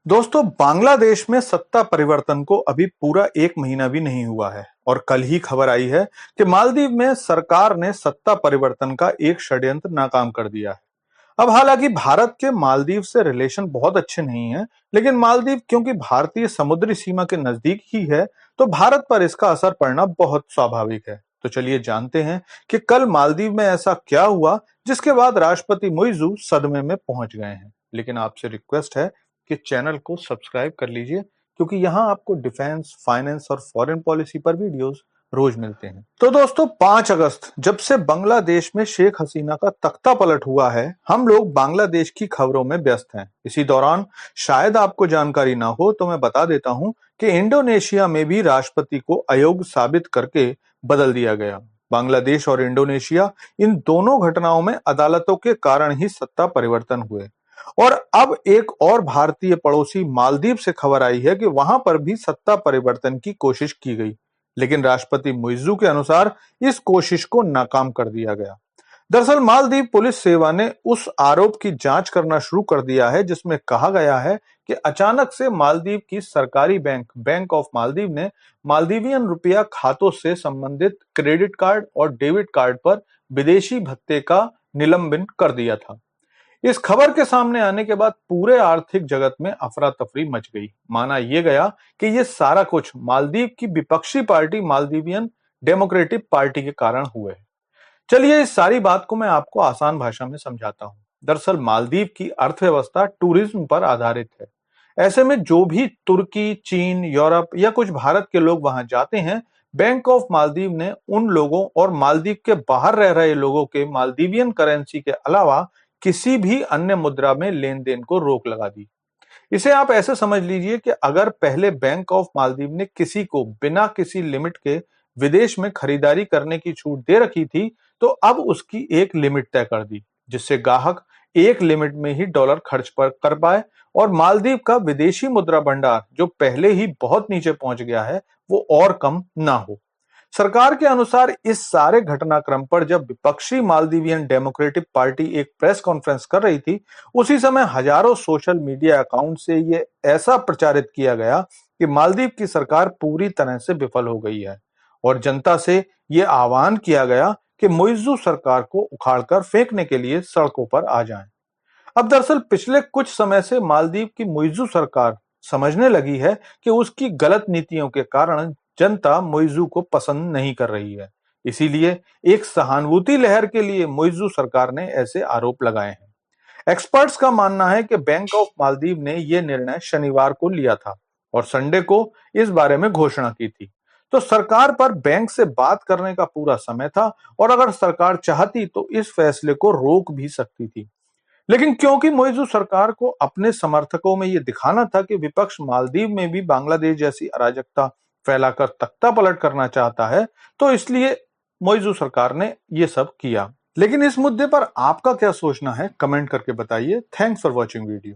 दोस्तों, बांग्लादेश में सत्ता परिवर्तन को अभी पूरा 1 महीना भी नहीं हुआ है और कल ही खबर आई है कि मालदीव में सरकार ने सत्ता परिवर्तन का एक षड्यंत्र नाकाम कर दिया है। अब हालांकि भारत के मालदीव से रिलेशन बहुत अच्छे नहीं है, लेकिन मालदीव क्योंकि भारतीय समुद्री सीमा के नजदीक ही है, तो भारत पर इसका असर पड़ना बहुत स्वाभाविक है। तो चलिए जानते हैं कि कल मालदीव में ऐसा क्या हुआ जिसके बाद राष्ट्रपति मुइज़ू सदमे में पहुंच गए हैं। लेकिन आपसे रिक्वेस्ट है कि चैनल को सब्सक्राइब कर लीजिए, क्योंकि यहाँ आपको डिफेंस, फाइनेंस और फॉरेन पॉलिसी पर वीडियोस रोज मिलते हैं। तो दोस्तों, 5 अगस्त जब से बांग्लादेश में शेख हसीना का तख्ता पलट हुआ है, हम लोग बांग्लादेश की खबरों में व्यस्त हैं। इसी दौरान शायद आपको जानकारी ना हो तो मैं बता देता हूं कि इंडोनेशिया में भी राष्ट्रपति को अयोग्य साबित करके बदल दिया गया। बांग्लादेश और इंडोनेशिया, इन दोनों घटनाओं में अदालतों के कारण ही सत्ता परिवर्तन हुए। और अब एक और भारतीय पड़ोसी मालदीव से खबर आई है कि वहां पर भी सत्ता परिवर्तन की कोशिश की गई, लेकिन राष्ट्रपति मुइज़्ज़ू के अनुसार इस कोशिश को नाकाम कर दिया गया। दरअसल मालदीव पुलिस सेवा ने उस आरोप की जांच करना शुरू कर दिया है जिसमें कहा गया है कि अचानक से मालदीव की सरकारी बैंक ऑफ मालदीव ने मालदीवियन रुपया खातों से संबंधित क्रेडिट कार्ड और डेबिट कार्ड पर विदेशी भत्ते का निलंबन कर दिया था। इस खबर के सामने आने के बाद पूरे आर्थिक जगत में अफरा तफरी मच गई। माना यह गया कि यह सारा कुछ मालदीव की विपक्षी पार्टी मालदीवियन डेमोक्रेटिक पार्टी के कारण हुए। चलिए इस सारी बात को मैं आपको आसान भाषा में समझाता हूं। दरअसल मालदीव की अर्थव्यवस्था टूरिज्म पर आधारित है। ऐसे में जो भी तुर्की, चीन, यूरोप या कुछ भारत के लोग वहां जाते हैं, बैंक ऑफ मालदीव ने उन लोगों और मालदीव के बाहर रह रहे लोगों के मालदीवियन करेंसी के अलावा किसी भी अन्य मुद्रा में लेन देन को रोक लगा दी। इसे आप ऐसे समझ लीजिए कि अगर पहले बैंक ऑफ मालदीव ने किसी को बिना किसी लिमिट के विदेश में खरीदारी करने की छूट दे रखी थी, तो अब उसकी एक लिमिट तय कर दी, जिससे ग्राहक एक लिमिट में ही डॉलर खर्च पर कर पाए और मालदीव का विदेशी मुद्रा भंडार, जो पहले ही बहुत नीचे पहुंच गया है, वो और कम ना हो। सरकार के अनुसार इस सारे घटनाक्रम पर जब विपक्षी मालदीवियन डेमोक्रेटिक पार्टी एक प्रेस कॉन्फ्रेंस कर रही थी, उसी समय हजारों सोशल मीडिया अकाउंट से ये ऐसा प्रचारित किया गया कि मालदीव की सरकार पूरी तरह से विफल हो गई है और जनता से ये आह्वान किया गया कि मुइज़्ज़ू सरकार को उखाड़कर फेंकने के लिए सड़कों पर आ जाएं। अब दरअसल पिछले कुछ समय से मालदीव की मुइज़्ज़ू सरकार समझने लगी है कि उसकी गलत नीतियों के कारण जनता मुइज़्ज़ू को पसंद नहीं कर रही है। इसीलिए एक सहानुभूति लहर के लिए मुइज़्ज़ू सरकार ने ऐसे आरोप लगाए हैं। एक्सपर्ट्स का मानना है कि बैंक ऑफ मालदीव ने यह निर्णय शनिवार को लिया था और संडे को इस बारे में घोषणा की थी। तो सरकार पर बैंक से बात करने का पूरा समय था और अगर सरकार चाहती तो इस फैसले को रोक भी सकती थी। लेकिन क्योंकि मुइज़्ज़ू सरकार को अपने समर्थकों में ये दिखाना था कि विपक्ष मालदीव में भी बांग्लादेश जैसी अराजकता फैलाकर तख्ता पलट करना चाहता है, तो इसलिए मुइज़्ज़ू सरकार ने ये सब किया। लेकिन इस मुद्दे पर आपका क्या सोचना है, कमेंट करके बताइए। Thanks for watching video.